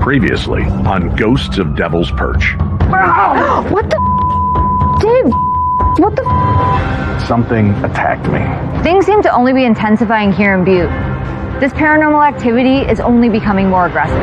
Previously on Ghosts of Devil's Perch. What the Dave, what the Something attacked me. Things seem to only be intensifying here in Butte. This paranormal activity is only becoming more aggressive.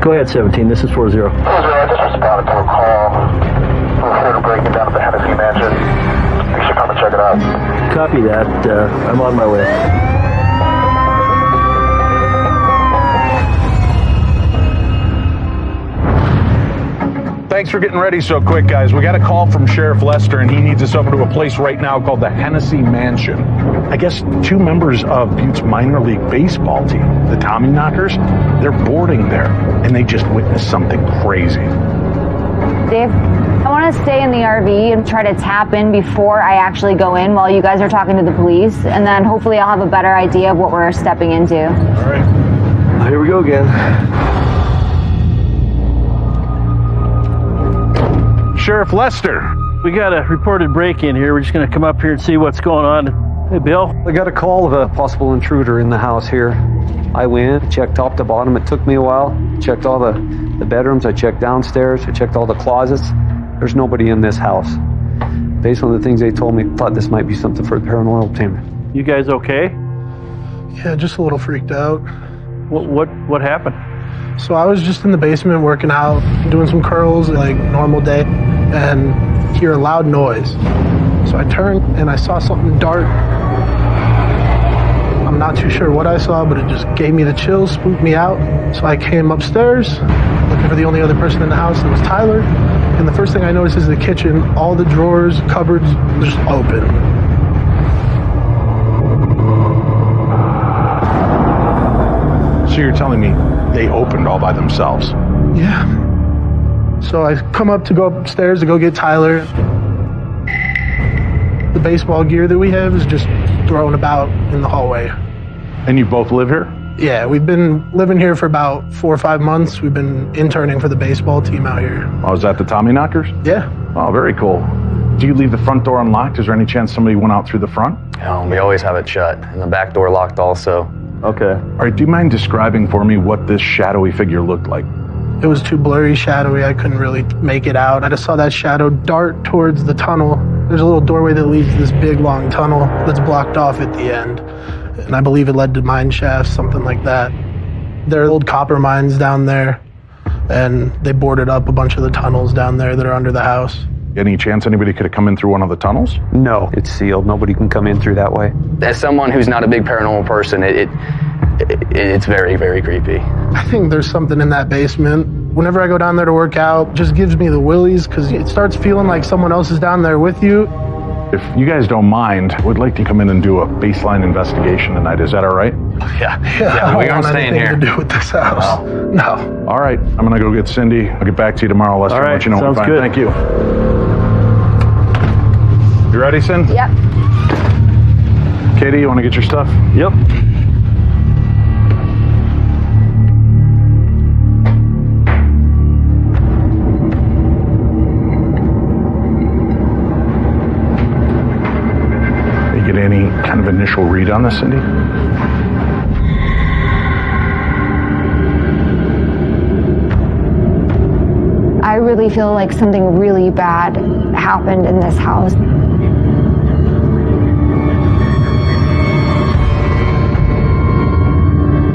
Go ahead, 17. This is 40. I just responded to a call. We're here to breaking down at the Hennessy Mansion. You should come and check it out. Copy that. I'm on my way. Thanks for getting ready so quick, guys. We got a call from Sheriff Lester, and he needs us over to a place right now called the Hennessy Mansion. I guess 2 members of Butte's minor league baseball team, the Tommy Knockers, they're boarding there, and they just witnessed something crazy. Dave, I want to stay in the RV and try to tap in before I actually go in while you guys are talking to the police, and then hopefully I'll have a better idea of what we're stepping into. All right. Here we go again. Sheriff Lester. We got a reported break-in here. We're just going to come up here and see what's going on. Hey, Bill. I got a call of a possible intruder in the house here. I went in, checked top to bottom. It took me a while. Checked all the bedrooms. I checked downstairs. I checked all the closets. There's nobody in this house. Based on the things they told me, thought this might be something for the paranormal team. You guys okay? Yeah, just a little freaked out. What happened? So I was just in the basement working out, doing some curls like normal day, and hear a loud noise. So I turned and I saw something dart. I'm not too sure what I saw, but it just gave me the chills, spooked me out. So I came upstairs, looking for the only other person in the house, and it was Tyler. And the first thing I noticed is the kitchen, all the drawers, cupboards, just open. So you're telling me they opened all by themselves? Yeah. So I come up to go upstairs to go get Tyler. The baseball gear that we have is just thrown about in the hallway. And you both live here? Yeah, we've been living here for about 4 or 5 months. We've been interning for the baseball team out here. Oh, is that the Tommy Knockers? Yeah. Oh, very cool. Do you leave the front door unlocked? Is there any chance somebody went out through the front? We always have it shut, and the back door locked also. Okay. All right, do you mind describing for me what this shadowy figure looked like? It was too blurry, shadowy. I couldn't really make it out. I just saw that shadow dart towards the tunnel. There's a little doorway that leads to this big, long tunnel that's blocked off at the end. And I believe it led to mine shafts, something like that. There are old copper mines down there, and they boarded up a bunch of the tunnels down there that are under the house. Any chance anybody could have come in through one of the tunnels? No, it's sealed. Nobody can come in through that way. As someone who's not a big paranormal person, it's very, very creepy. I think there's something in that basement. Whenever I go down there to work out, it just gives me the willies because it starts feeling like someone else is down there with you. If you guys don't mind, I would like to come in and do a baseline investigation tonight. Is that all right? Yeah, I we don't aren't want staying anything here. to do with this house. No. All right, I'm gonna go get Cindy. I'll get back to you tomorrow, Lester. All right, Let you know sounds what we good. find. Thank you. You ready, Cindy? Yep. Katie, you want to get your stuff? Yep. You get any kind of initial read on this, Cindy? I really feel like something really bad happened in this house.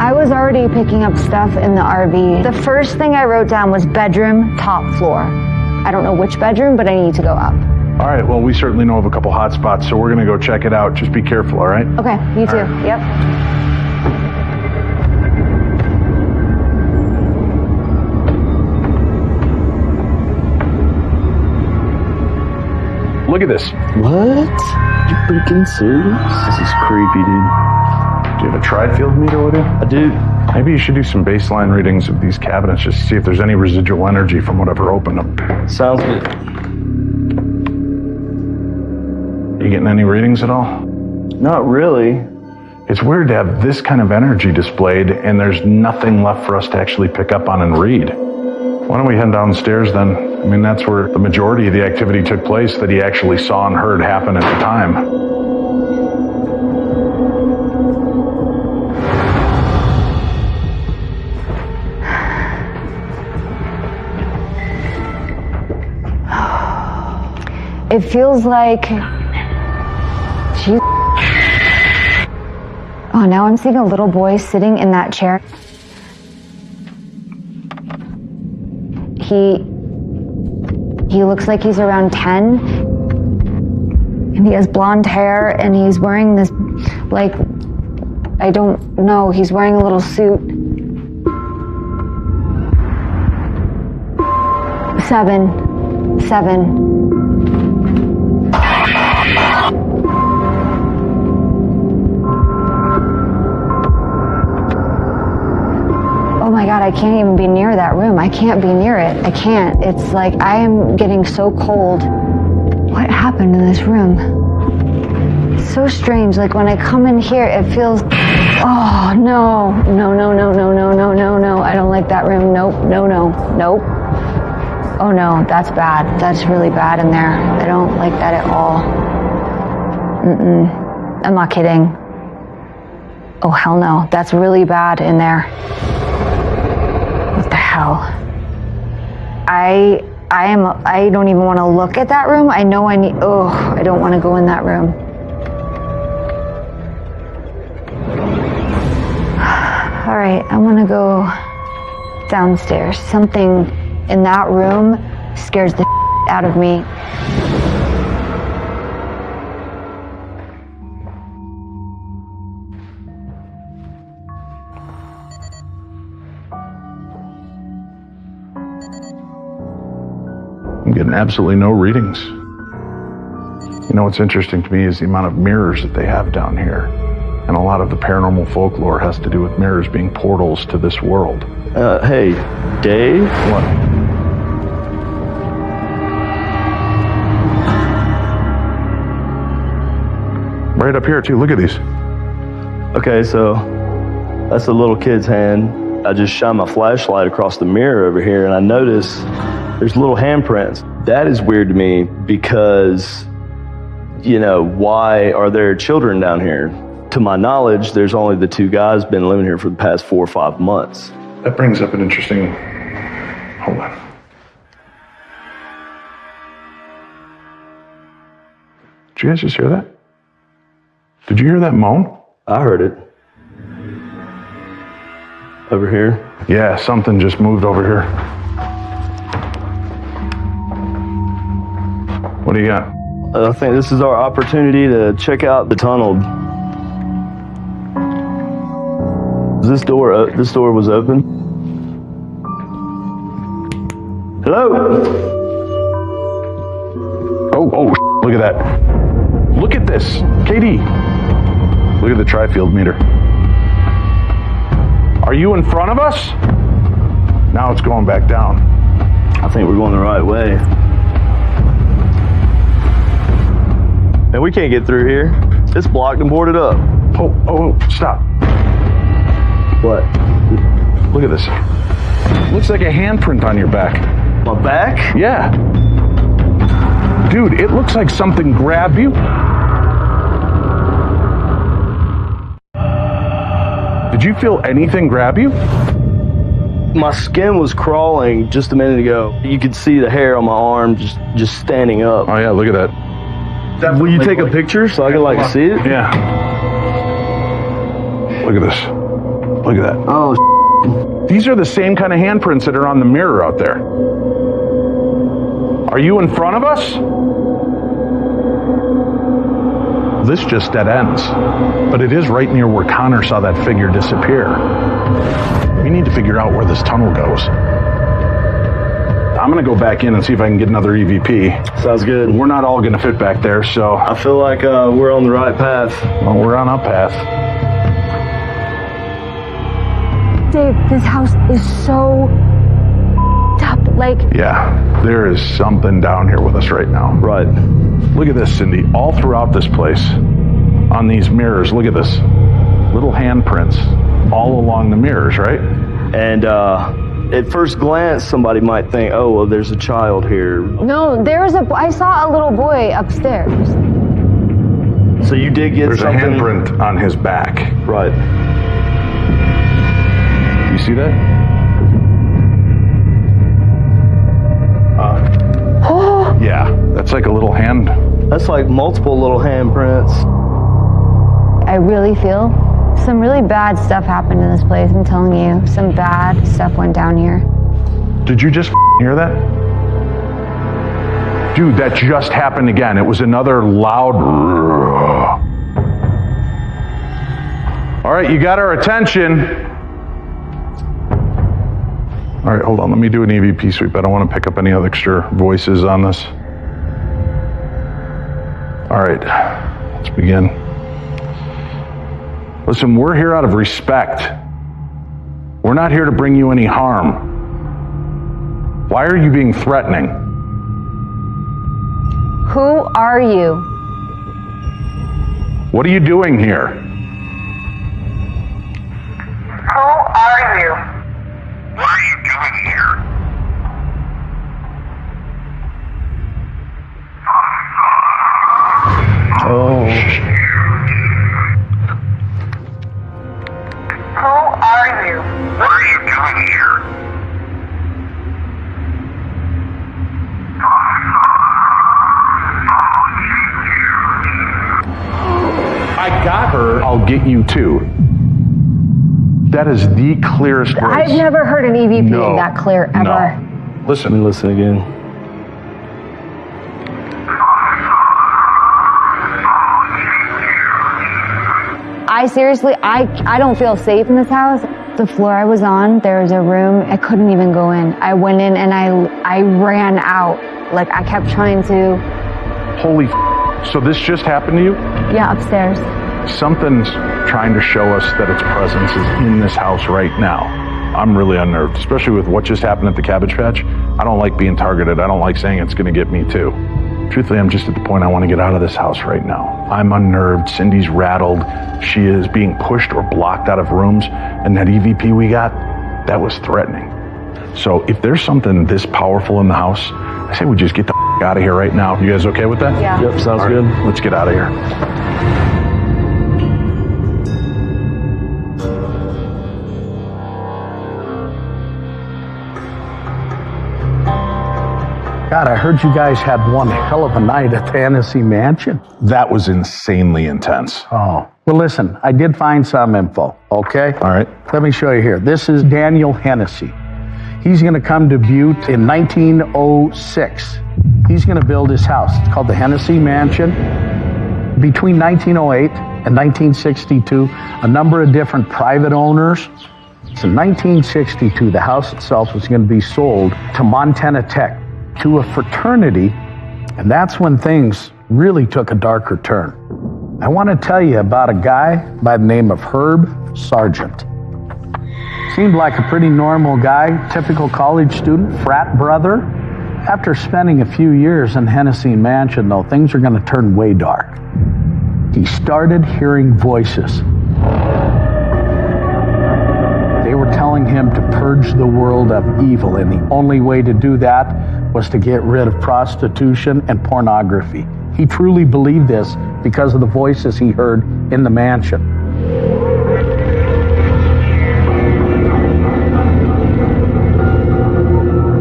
I was already picking up stuff in the RV. The first thing I wrote down was bedroom, top floor. I don't know which bedroom, but I need to go up. All right, well, we certainly know of a couple hot spots, so we're going to go check it out. Just be careful, all right? Okay, you too. right. Yep. look at this. What? You freaking serious? This is creepy, dude. Do you have a tri-field meter with you? I do. Maybe you should do some baseline readings of these cabinets just to see if there's any residual energy from whatever opened them. Sounds good. You getting any readings at all? Not really. It's weird to have this kind of energy displayed and there's nothing left for us to actually pick up on and read. Why don't we head downstairs then? I mean, that's where the majority of the activity took place that he actually saw and heard happen at the time. It feels like... Oh, now I'm seeing a little boy sitting in that chair. He looks like he's around 10. And he has blonde hair and he's wearing this, like, I don't know, he's wearing a little suit. 7. Oh my God, I can't even be near that room. I can't be near it. I can't. It's like I am getting so cold. What happened in this room? It's so strange. Like when I come in here, it feels, oh no. I don't like that room. Nope. Oh no, that's bad. That's really bad in there. I don't like that at all. I'm not kidding. Oh hell no, that's really bad in there. What the hell? I don't even want to look at that room. I know I don't want to go in that room. All right, I'm gonna go downstairs. Something in that room scares the out of me. I'm getting absolutely no readings. You know what's interesting to me is the amount of mirrors that they have down here. And a lot of the paranormal folklore has to do with mirrors being portals to this world. Hey, Dave? What? Right up here too, look at these. Okay, so that's a little kid's hand. I just shine my flashlight across the mirror over here and I notice there's little handprints. That is weird to me because, you know, why are there children down here? To my knowledge, there's only the two guys been living here for the past 4 or 5 months. That brings up an interesting, hold on. Did you guys just hear that? Did you hear that moan? I heard it. Over here? Yeah, something just moved over here. What do you got? I think this is our opportunity to check out the tunnel. This door was open. Hello? Oh, look at that. Look at this, KD. Look at the tri-field meter. Are you in front of us? Now it's going back down. I think we're going the right way. And we can't get through here. It's blocked and boarded up. Oh, stop. What? Look at this. Looks like a handprint on your back. My back? Yeah. Dude, it looks like something grabbed you. Did you feel anything grab you? My skin was crawling just a minute ago. You could see the hair on my arm just standing up. Oh yeah, look at that. Will you take a picture so I can see it? Yeah. Look at this. Look at that. Oh, these are the same kind of handprints that are on the mirror out there. Are you in front of us? This just dead ends. But it is right near where Connor saw that figure disappear. We need to figure out where this tunnel goes. I'm I'm going to go back in and see if I can get another EVP. Sounds good. We're not all going to fit back there, so... I feel like we're on the right path. Well, we're on a path. Dave, this house is so up. Like, Yeah, there is something down here with us right now. Right. Look at this, Cindy. All throughout this place, on these mirrors, look at this. Little handprints all along the mirrors, right? And at first glance, somebody might think, oh, well, there's a child here. no, I saw a little boy upstairs. So you did get There's something. a handprint on his back. Right. You see that? Yeah, that's like a little hand. That's like multiple little handprints. I really feel some really bad stuff happened in this place. I'm telling you, some bad stuff went down here. Did you just hear that? Dude, that just happened again. It was another loud... All right, you got our attention. All right, hold on. Let me do an EVP sweep. I don't want to pick up any other extra voices on this. All right, let's begin. Listen, we're here out of respect. We're not here to bring you any harm. Why are you being threatening? Who are you? What are you doing here? Who are you? What are you doing here? Oh. Who are you? What are you doing here? I got her. I'll get you too. That is the clearest voice. I've never heard an EVP No, that clear ever. No. Let me listen again. I seriously, I don't feel safe in this house. The floor I was on, there was a room, I couldn't even go in. I went in and I ran out. Like, I kept trying to. Holy so this just happened to you? Yeah, upstairs. Something's trying to show us that its presence is in this house right now. I'm really unnerved, especially with what just happened at the Cabbage Patch. I don't like being targeted. I don't like saying it's going to get me too. Truthfully, I'm just at the point I want to get out of this house right now. I'm unnerved. Cindy's rattled. She is being pushed or blocked out of rooms. And that EVP we got, that was threatening. So if there's something this powerful in the house, I say we just get the out of here right now. You guys okay with that? Yeah. Yep, sounds good. Let's get out of here. God, I heard you guys had one hell of a night at the Hennessy Mansion. That was insanely intense. Oh, well, listen, I did find some info, okay? All right. Let me show you here. This is Daniel Hennessy. He's going to come to Butte in 1906. He's going to build his house. It's called the Hennessy Mansion. Between 1908 and 1962, a number of different private owners. So in 1962, the house itself was going to be sold to Montana Tech, to a fraternity, and that's when things really took a darker turn. I want to tell you about a guy by the name of Herb Sargent. Seemed like a pretty normal guy, typical college student, frat brother. After spending a few years in Hennessy Mansion, though, things are going to turn way dark. He started hearing voices. They were telling him to purge the world of evil, and the only way to do that was to get rid of prostitution and pornography. He truly believed this because of the voices he heard in the mansion.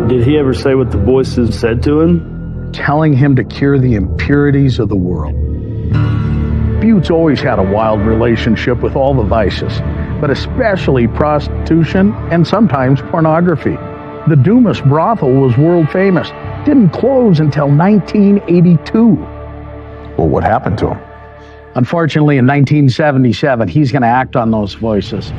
Did he ever say what the voices said to him? Telling him to cure the impurities of the world. Butte's always had a wild relationship with all the vices, but especially prostitution and sometimes pornography. The Dumas brothel was world famous. Didn't close until 1982. Well, what happened to him? Unfortunately, in 1977, he's going to act on those voices.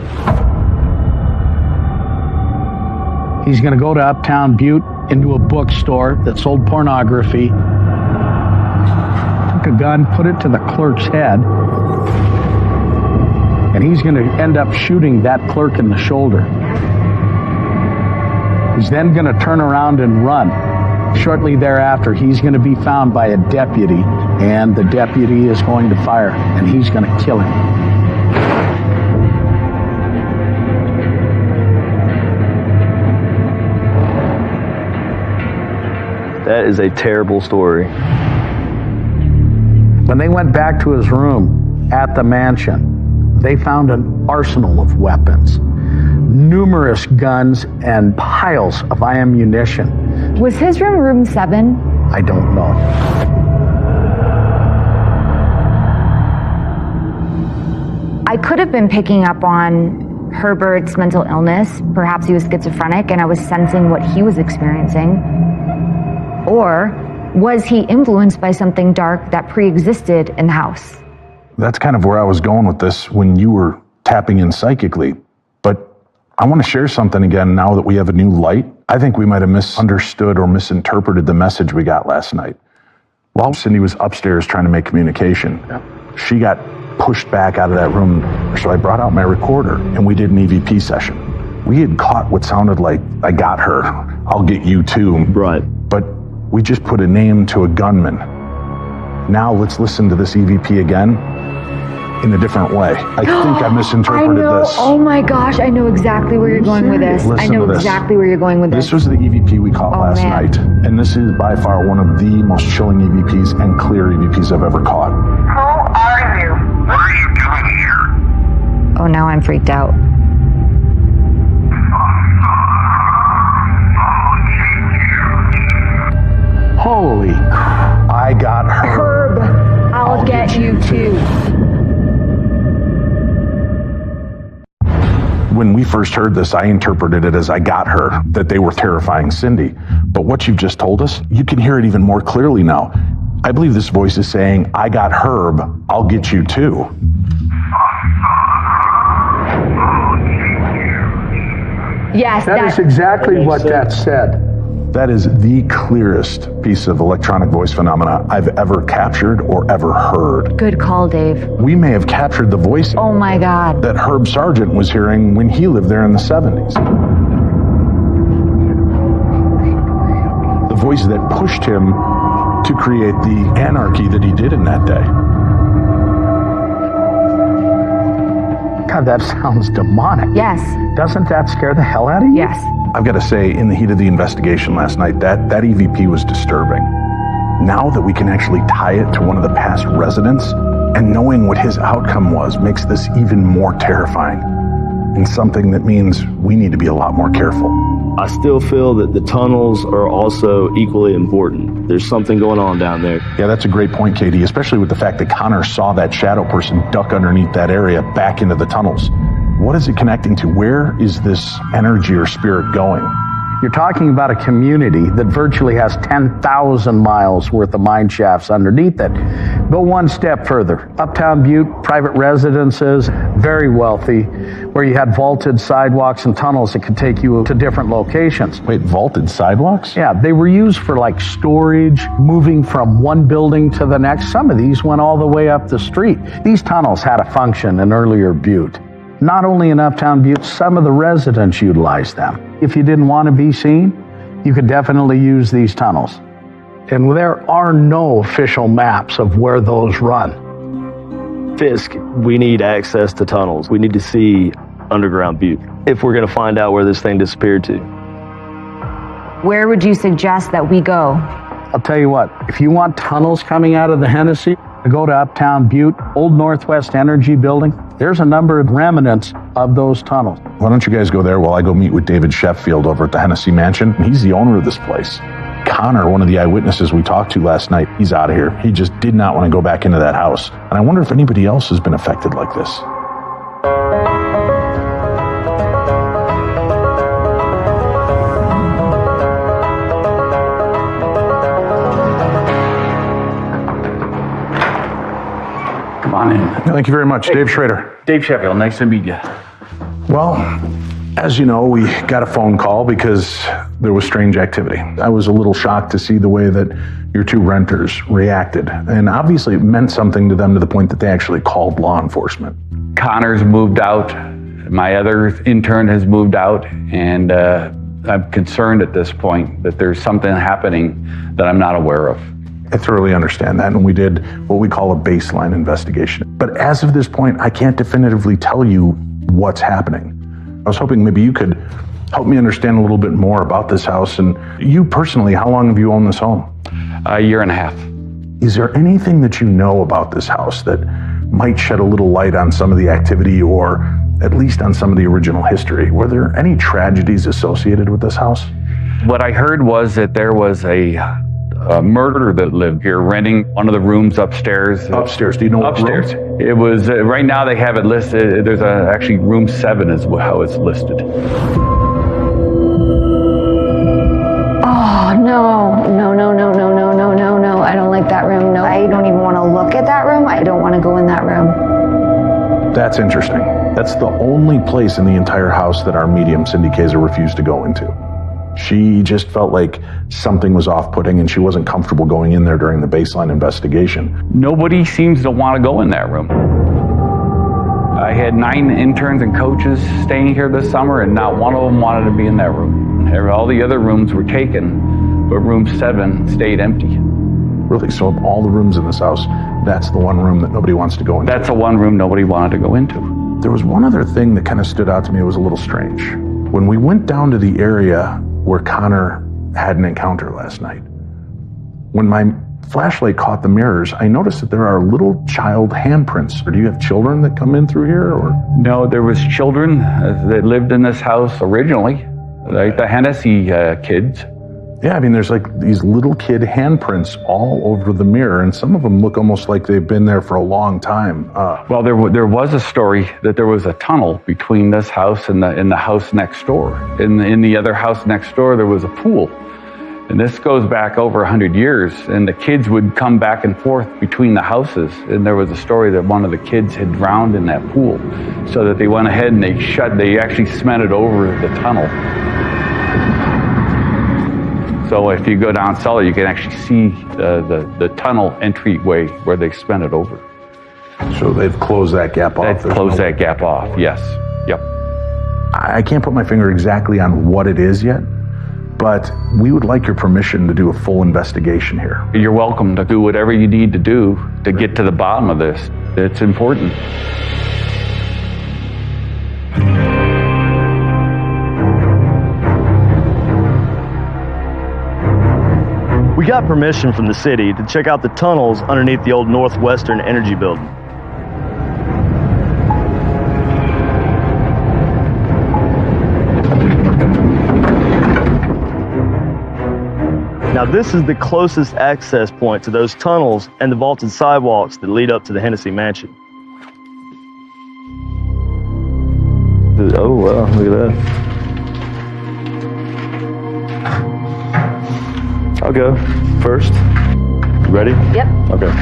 He's going to go to Uptown Butte into a bookstore that sold pornography, took a gun, put it to the clerk's head, and he's going to end up shooting that clerk in the shoulder. He's then going to turn around and run. Shortly thereafter, he's going to be found by a deputy, and the deputy is going to fire, and he's going to kill him. That is a terrible story. When they went back to his room at the mansion, they found an arsenal of weapons, numerous guns, and piles of ammunition. Was his room 7? I don't know. I could have been picking up on Herbert's mental illness. Perhaps he was schizophrenic and I was sensing what he was experiencing. Or was he influenced by something dark that pre-existed in the house? That's kind of where I was going with this when you were tapping in psychically. But I want to share something again now that we have a new light. I think we might have misunderstood or misinterpreted the message we got last night. While Cindy was upstairs trying to make communication, she got pushed back out of that room. So I brought out my recorder and we did an EVP session. We had caught what sounded like, I got her, I'll get you too. Right. But we just put a name to a gunman. Now let's listen to this EVP again in a different way. I think I misinterpreted this. Oh my gosh, I know exactly where you're going with this. Listen I know to this. exactly where you're going with this. This was the EVP we caught last night. And this is by far one of the most chilling EVPs and clear EVPs I've ever caught. Who are you? What are you doing here? Oh, now I'm freaked out. Holy crap. I got her. Herb, I'll get you too. When we first heard this, I interpreted it as I got her, that they were terrifying Cindy. But what you've just told us, you can hear it even more clearly now. I believe this voice is saying, I got Herb, I'll get you too. Yes, That is exactly what that said. That is the clearest piece of electronic voice phenomena I've ever captured or ever heard. Good call, Dave. We may have captured the voice Oh my God. that Herb Sargent was hearing when he lived there in the 70s. The voice that pushed him to create the anarchy that he did in that day. God, that sounds demonic. Yes. Doesn't that scare the hell out of you? Yes. I've got to say, in the heat of the investigation last night, that EVP was disturbing. Now that we can actually tie it to one of the past residents, and knowing what his outcome was makes this even more terrifying, and something that means we need to be a lot more careful. I still feel that the tunnels are also equally important. There's something going on down there. Yeah, that's a great point, Katie, especially with the fact that Connor saw that shadow person duck underneath that area back into the tunnels. What is it connecting to? Where is this energy or spirit going? You're talking about a community that virtually has 10,000 miles worth of mine shafts underneath it. Go one step further. Uptown Butte, private residences, very wealthy, where you had vaulted sidewalks and tunnels that could take you to different locations. Wait, vaulted sidewalks? Yeah, they were used for like storage, moving from one building to the next. Some of these went all the way up the street. These tunnels had a function in earlier Butte. Not only in Uptown Butte, some of the residents utilized them. If you didn't want to be seen, you could definitely use these tunnels. And there are no official maps of where those run. Fisk, we need access to tunnels. We need to see underground Butte if we're going to find out where this thing disappeared to. Where would you suggest that we go? I'll tell you what, if you want tunnels coming out of the Hennessy, go to Uptown Butte, Old Northwest Energy Building. There's a number of remnants of those tunnels. Why don't you guys go there while I go meet with David Sheffield over at the Hennessy Mansion? He's the owner of this place. Connor, one of the eyewitnesses we talked to last night, he's out of here. He just did not want to go back into that house. And I wonder if anybody else has been affected like this. Come on in. Thank you very much. Dave Schrader. Dave Sheffield, nice to meet you. Well, as you know, we got a phone call because there was strange activity. I was a little shocked to see the way that your two renters reacted. And obviously it meant something to them to the point that they actually called law enforcement. Connor's moved out. My other intern has moved out. And I'm concerned at this point that there's something happening that I'm not aware of. I thoroughly understand that, and we did what we call a baseline investigation. But as of this point, I can't definitively tell you what's happening. I was hoping maybe you could help me understand a little bit more about this house, and you personally, how long have you owned this home? A year and a half. Is there anything that you know about this house that might shed a little light on some of the activity or at least on some of the original history? Were there any tragedies associated with this house? What I heard was that there was a murderer that lived here, renting one of the rooms upstairs. Upstairs, do you know what upstairs? room? It was, right now they have it listed, there's actually room 7 is how it's listed. Oh, no. I don't like that room. No, I don't even want to look at that room. I don't want to go in that room. That's interesting. That's the only place in the entire house that our medium, Cindy Kaiser, refused to go into. She just felt like something was off-putting and she wasn't comfortable going in there during the baseline investigation. Nobody seems to want to go in that room. I had 9 interns and coaches staying here this summer and not one of them wanted to be in that room. All the other rooms were taken, but room 7 stayed empty. Really? So of all the rooms in this house, that's the one room that nobody wants to go into? That's the one room nobody wanted to go into. There was one other thing that kind of stood out to me. It was a little strange. When we went down to the area where Connor had an encounter last night, when my flashlight caught the mirrors, I noticed that there are little child handprints. Or do you have children that come in through here? Or no, there was children that lived in this house originally, like the Hennessy kids. Yeah, I mean, there's like these little kid handprints all over the mirror, and some of them look almost like they've been there for a long time. Well, there was a story that there was a tunnel between this house and the house next door. In the other house next door, there was a pool. And this goes back over 100 years, and the kids would come back and forth between the houses. And there was a story that one of the kids had drowned in that pool, so that they went ahead and they actually cemented over the tunnel. So if you go down cellar, you can actually see the tunnel entryway where they spent it over. So they've closed that gap off? They've closed that gap off, yes. Yep. I can't put my finger exactly on what it is yet, but we would like your permission to do a full investigation here. You're welcome to do whatever you need to do to get to the bottom of this. It's important. We got permission from the city to check out the tunnels underneath the old Northwestern Energy Building. Now this is the closest access point to those tunnels and the vaulted sidewalks that lead up to the Hennessy Mansion. Oh wow, look at that. I'll go first. You ready? Yep. Okay.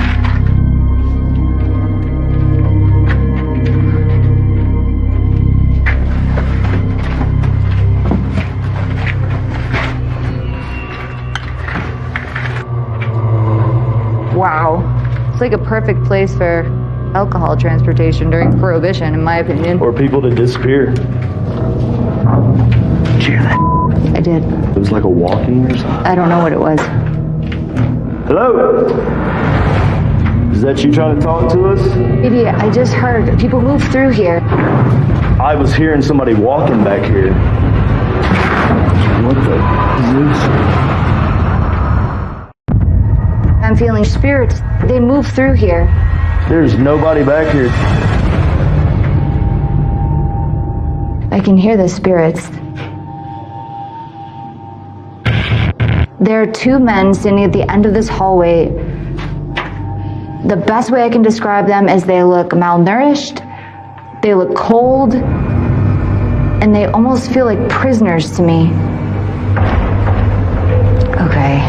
Wow. It's like a perfect place for alcohol transportation during Prohibition, in my opinion. Or people to disappear. Did you hear that? I did. It was like a walking or something. I don't know what it was. Hello? Is that you trying to talk to us? Idiot, I just heard people move through here. I was hearing somebody walking back here. What the I'm feeling spirits. They move through here. There's nobody back here. I can hear the spirits. There are 2 men standing at the end of this hallway. The best way I can describe them is they look malnourished, they look cold, and they almost feel like prisoners to me. Okay.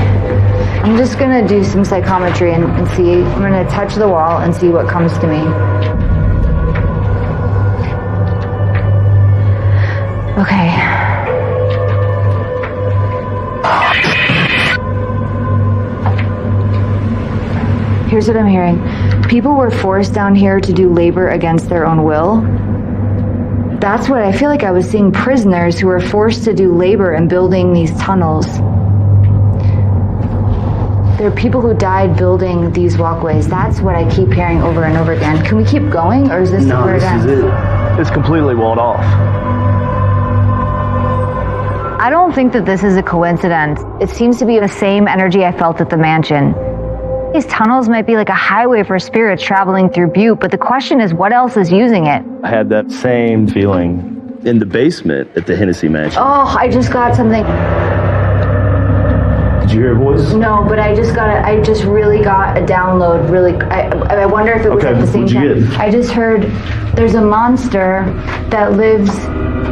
I'm just gonna do some psychometry and see. I'm gonna touch the wall and see what comes to me. Okay. Here's what I'm hearing. People were forced down here to do labor against their own will. That's what I feel like I was seeing, prisoners who were forced to do labor in building these tunnels. There are people who died building these walkways. That's what I keep hearing over and over again. Can we keep going, or is this No, where it this ends? is it. It's completely walled off. I don't think that this is a coincidence. It seems to be the same energy I felt at the mansion. These tunnels might be like a highway for spirits traveling through Butte, but the question is, what else is using it? I had that same feeling in the basement at the Hennessy Mansion. Oh, I just got something. Did you hear a voice? No, but I just really got a download. Really, I wonder if it was at the same what'd you time. get? I just heard there's a monster that lives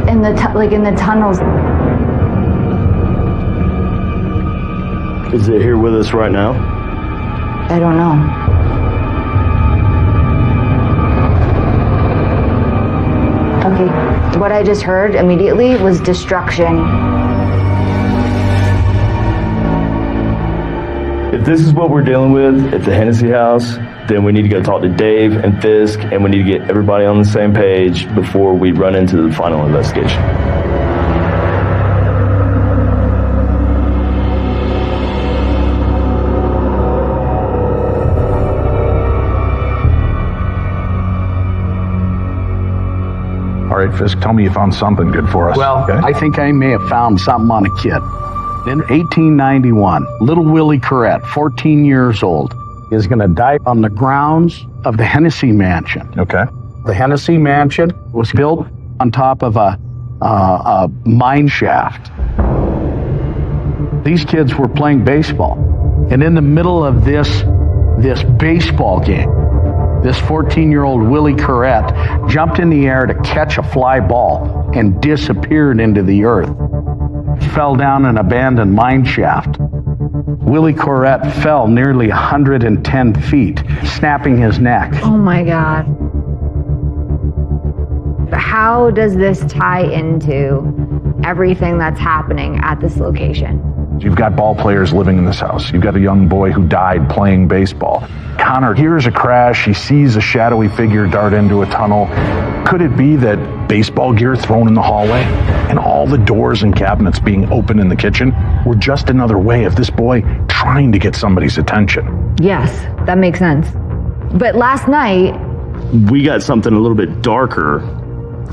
in the in the tunnels. Is it here with us right now? I don't know. Okay, what I just heard immediately was destruction. If this is what we're dealing with at the Hennessy house, then we need to go talk to Dave and Fisk, and we need to get everybody on the same page before we run into the final investigation. All right, Fisk, tell me you found something good for us. Well, okay? I think I may have found something on a kid. In 1891, little Willie Corrett, 14 years old, is going to die on the grounds of the Hennessy Mansion. Okay. The Hennessy Mansion was built on top of a mine shaft. These kids were playing baseball. And in the middle of this baseball game, this 14-year-old Willie Corrett jumped in the air to catch a fly ball and disappeared into the earth. Fell down an abandoned mine shaft. Willie Corrett fell nearly 110 feet, snapping his neck. Oh my God. How does this tie into everything that's happening at this location? You've got ball players living in this house. You've got a young boy who died playing baseball. Connor hears a crash. He sees a shadowy figure dart into a tunnel. Could it be that baseball gear thrown in the hallway and all the doors and cabinets being open in the kitchen were just another way of this boy trying to get somebody's attention? Yes, that makes sense. But last night, We got something a little bit darker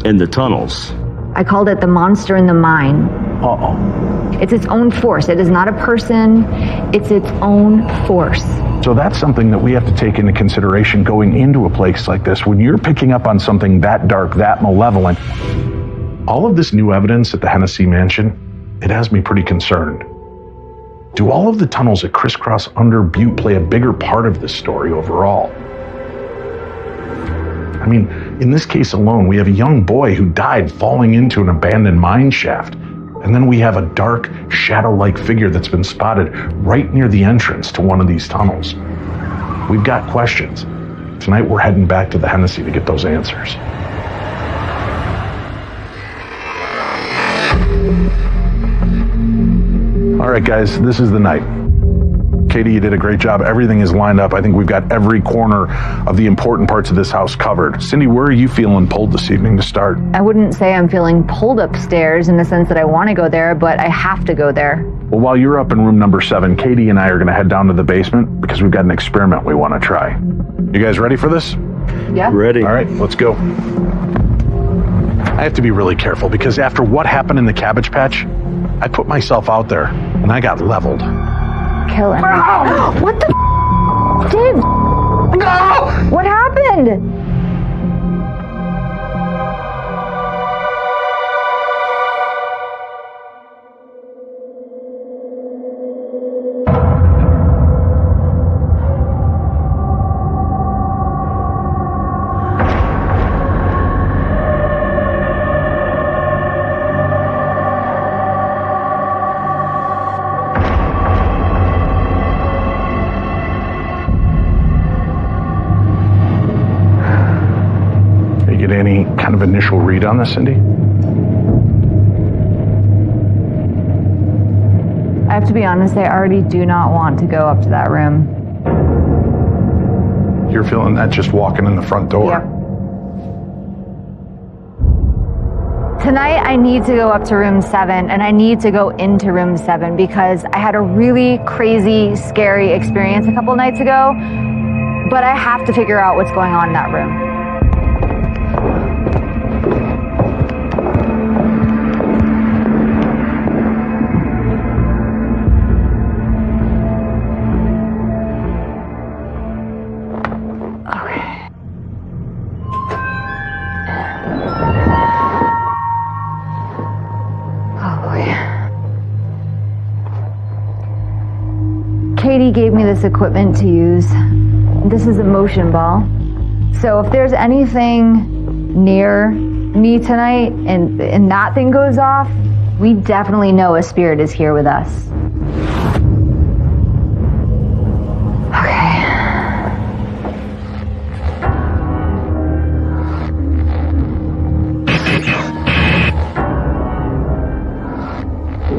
in the tunnels. I called it the monster in the mine. Uh-oh. It's its own force. It is not a person. It's its own force. So that's something that we have to take into consideration going into a place like this. When you're picking up on something that dark, that malevolent, all of this new evidence at the Hennessy Mansion, it has me pretty concerned. Do all of the tunnels that crisscross under Butte play a bigger part of this story overall? I mean, in this case alone, we have a young boy who died falling into an abandoned mine shaft. And then we have a dark, shadow-like figure that's been spotted right near the entrance to one of these tunnels. We've got questions. Tonight we're heading back to the Hennessy to get those answers. All right, guys, this is the night. Katie, you did a great job. Everything is lined up. I think we've got every corner of the important parts of this house covered. Cindy, where are you feeling pulled this evening to start? I wouldn't say I'm feeling pulled upstairs in the sense that I want to go there, but I have to go there. Well, while you're up in room number 7, Katie and I are going to head down to the basement because we've got an experiment we want to try. You guys ready for this? Yeah? Ready. All right, let's go. I have to be really careful because after what happened in the Cabbage Patch, I put myself out there and I got leveled. Kill him. What the did? No! What happened? Any kind of initial read on this, Cindy? I have to be honest, I already do not want to go up to that room. You're feeling that just walking in the front door. Yep. Tonight, I need to go up to room 7, and I need to go into room 7 because I had a really crazy, scary experience a couple nights ago, but I have to figure out what's going on in that room. Katie gave me this equipment to use. This is a motion ball. So if there's anything near me tonight and that thing goes off, we definitely know a spirit is here with us.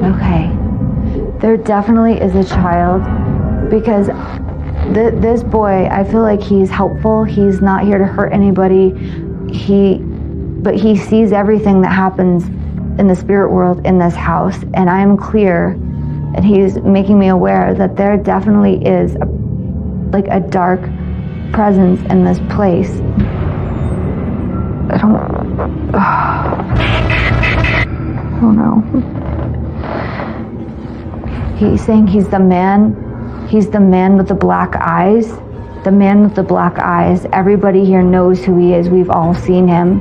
Okay. There definitely is a child. Because this boy, I feel like he's helpful. He's not here to hurt anybody. But he sees everything that happens in the spirit world in this house. And I am clear, and he's making me aware that there definitely is a dark presence in this place. I don't know. He's saying he's the man. He's the man with the black eyes. The man with the black eyes. Everybody here knows who he is. We've all seen him.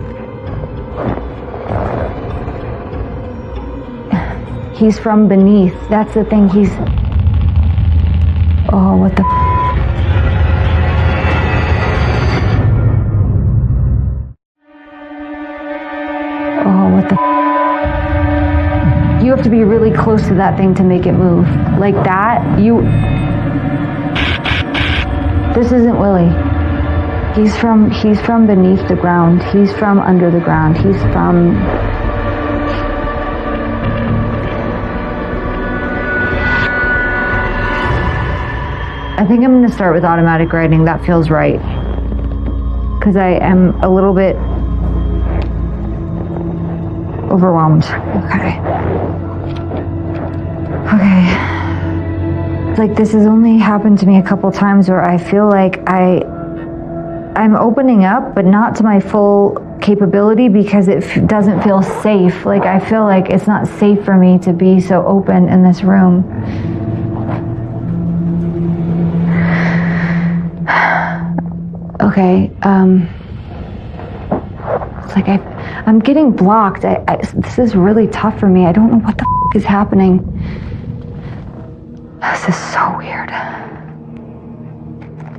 He's from beneath. That's the thing. Oh, what the... Oh, what the... You have to be really close to that thing to make it move. Like that, This isn't Willie. He's from beneath the ground. He's from under the ground. He's from... I think I'm going to start with automatic writing. That feels right. Because I am a little bit overwhelmed. Okay. Like, this has only happened to me a couple times where I feel like I'm opening up, but not to my full capability because it doesn't feel safe. Like, I feel like it's not safe for me to be so open in this room. Okay, it's like I'm getting blocked. This is really tough for me. I don't know what the f*** is happening. This is so weird.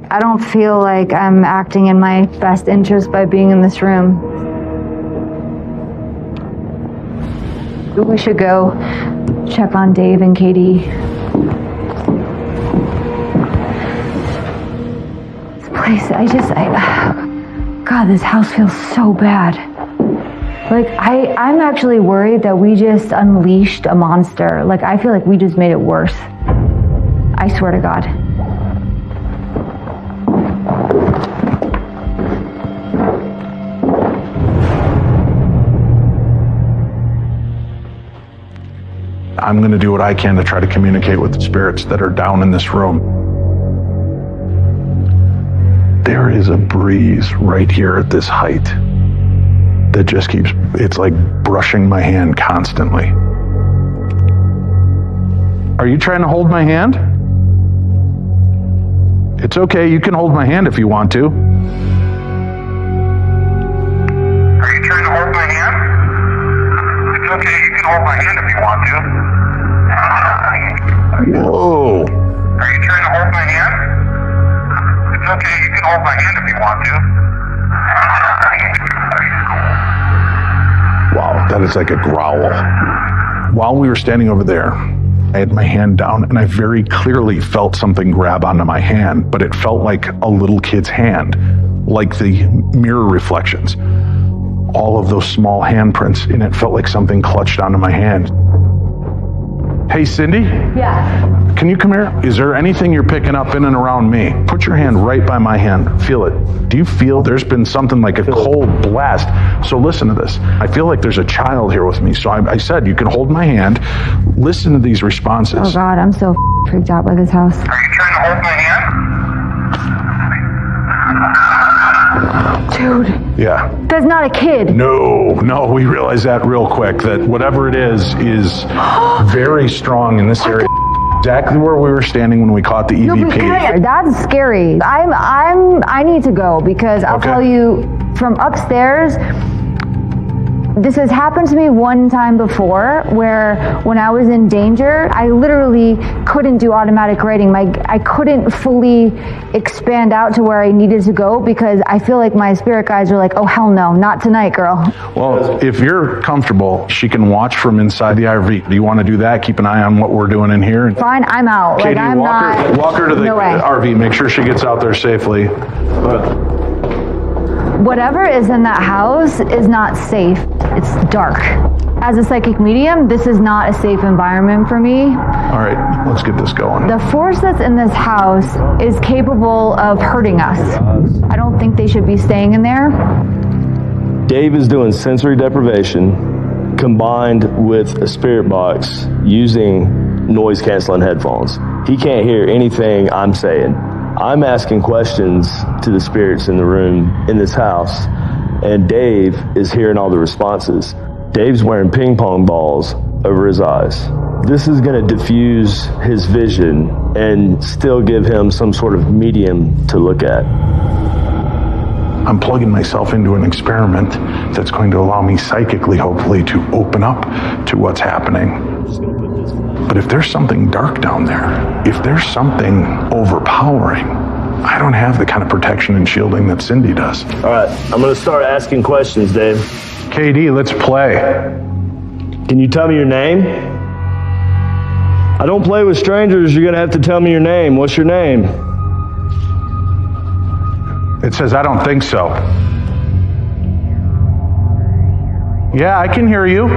I don't feel like I'm acting in my best interest by being in this room. We should go check on Dave and Katie. This place, God, this house feels so bad. Like, I'm actually worried that we just unleashed a monster. Like, I feel like we just made it worse. I swear to God. I'm going to do what I can to try to communicate with the spirits that are down in this room. There is a breeze right here at this height that just keeps, it's like brushing my hand constantly. Are you trying to hold my hand? It's okay, you can hold my hand if you want to. Are you trying to hold my hand? It's okay, you can hold my hand if you want to. Whoa. Are you trying to hold my hand? It's okay, you can hold my hand if you want to. Wow, that is like a growl. While we were standing over there, I had my hand down and I very clearly felt something grab onto my hand, but it felt like a little kid's hand, like the mirror reflections. All of those small handprints, and it felt like something clutched onto my hand. Hey, Cindy? Yeah. Can you come here? Is there anything you're picking up in and around me? Put your hand right by my hand. Feel it. Do you feel there's been something like a cold blast? So listen to this. I feel like there's a child here with me. So I said, you can hold my hand. Listen to these responses. Oh God, I'm so freaked out by this house. Are you trying to hold my hand? Dude, Yeah. that's not a kid. No, we realize that real quick, that whatever it is very strong in this area. Exactly where we were standing when we caught the EVP. That's scary. I need to go because I'll Okay. tell you from upstairs, this has happened to me one time before where when I was in danger, I literally couldn't do automatic grading. I couldn't fully expand out to where I needed to go because I feel like my spirit guides are like, oh hell no, not tonight, girl. Well, if you're comfortable, she can watch from inside the RV. Do you want to do that? Keep an eye on what we're doing in here. Fine, I'm out. Katie, I'm not. walk her to the No way. RV. Make sure she gets out there safely. Whatever is in that house is not safe. It's dark. As a psychic medium, this is not a safe environment for me. All right, let's get this going. The force that's in this house is capable of hurting us. I don't think they should be staying in there. Dave is doing sensory deprivation combined with a spirit box using noise canceling headphones. He can't hear anything I'm saying. I'm asking questions to the spirits in the room in this house, and Dave is hearing all the responses. Dave's wearing ping pong balls over his eyes. This is going to diffuse his vision and still give him some sort of medium to look at. I'm plugging myself into an experiment that's going to allow me psychically, hopefully, to open up to what's happening. But if there's something dark down there, if there's something overpowering, I don't have the kind of protection and shielding that Cindy does. All right, I'm going to start asking questions, Dave. KD, let's play. Can you tell me your name? I don't play with strangers. You're going to have to tell me your name. What's your name? It says, I don't think so. Yeah, I can hear you.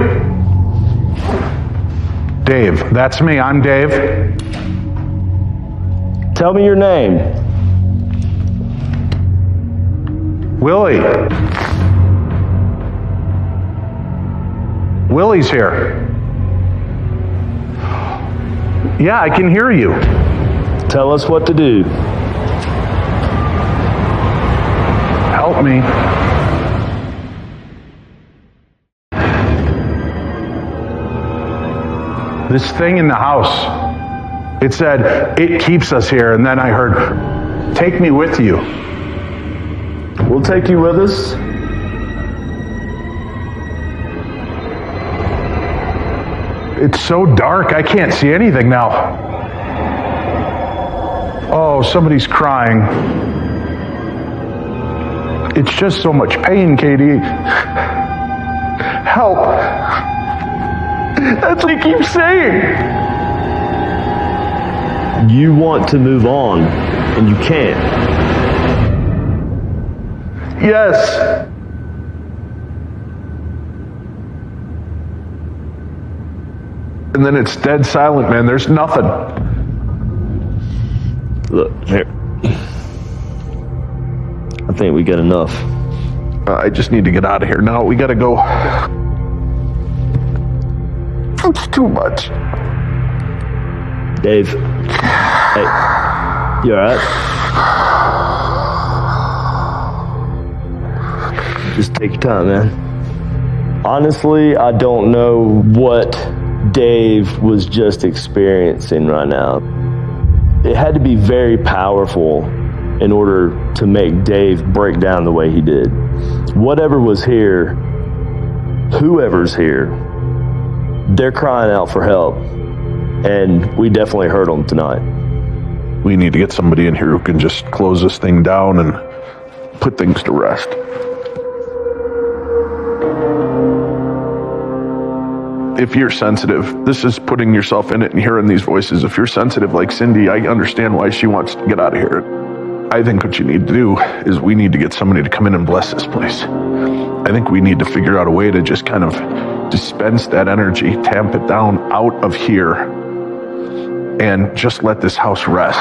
Dave, that's me. I'm Dave. Tell me your name. Willie. Willie's here. Yeah, I can hear you. Tell us what to do. Help me. This thing in the house, it said, it keeps us here. And then I heard, take me with you. We'll take you with us. It's so dark, I can't see anything now. Oh, somebody's crying. It's just so much pain, Katie. Help. That's what he keeps saying. You want to move on, and you can't. Yes. And then it's dead silent, man. There's nothing. Look, here. I think we got enough. I just need to get out of here now. We gotta go. It's too much. Dave. Hey. You alright? Just take your time, man. Honestly, I don't know what Dave was just experiencing right now. It had to be very powerful in order to make Dave break down the way he did. Whatever was here, whoever's here, they're crying out for help. And we definitely heard them tonight. We need to get somebody in here who can just close this thing down and put things to rest. If you're sensitive, this is putting yourself in it and hearing these voices. If you're sensitive like Cindy, I understand why she wants to get out of here. I think what you need to do is we need to get somebody to come in and bless this place. I think we need to figure out a way to just kind of dispense that energy, tamp it down out of here, and just let this house rest.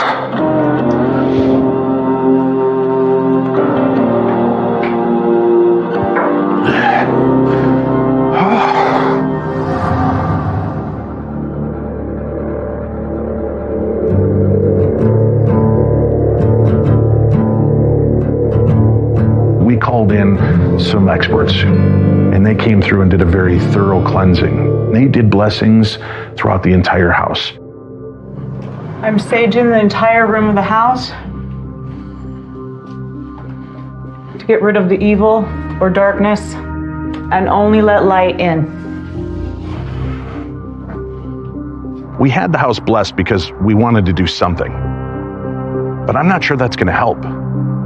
We called in some experts, and they came through and did a very thorough cleansing. They did blessings throughout the entire house. I'm saging the entire room of the house to get rid of the evil or darkness and only let light in. We had the house blessed because we wanted to do something. But I'm not sure that's going to help.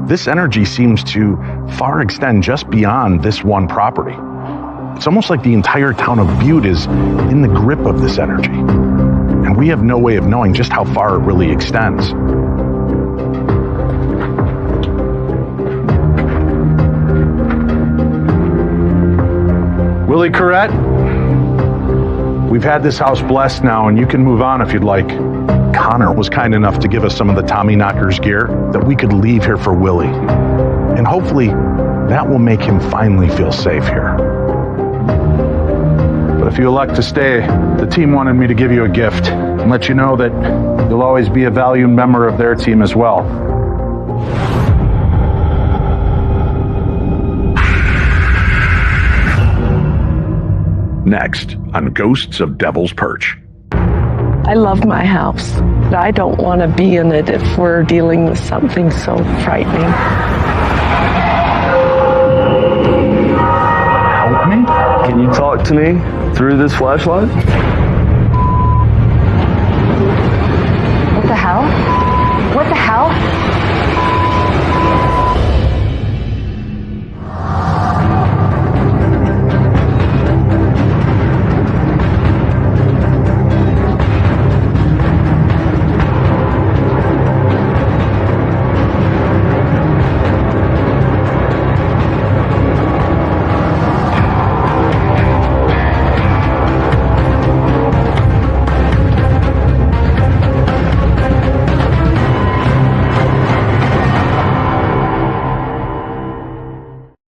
This energy seems to far extend just beyond this one property. It's almost like the entire town of Butte is in the grip of this energy. And we have no way of knowing just how far it really extends. Willie Corrette, we've had this house blessed now, and you can move on if you'd like. Connor was kind enough to give us some of the Tommy Knockers gear that we could leave here for Willie. And hopefully that will make him finally feel safe here. But if you elect to stay, the team wanted me to give you a gift and let you know that you'll always be a valued member of their team as well. Next on Ghosts of Devil's Perch. I love my house, but I don't want to be in it if we're dealing with something so frightening. Help me? Can you talk to me through this flashlight?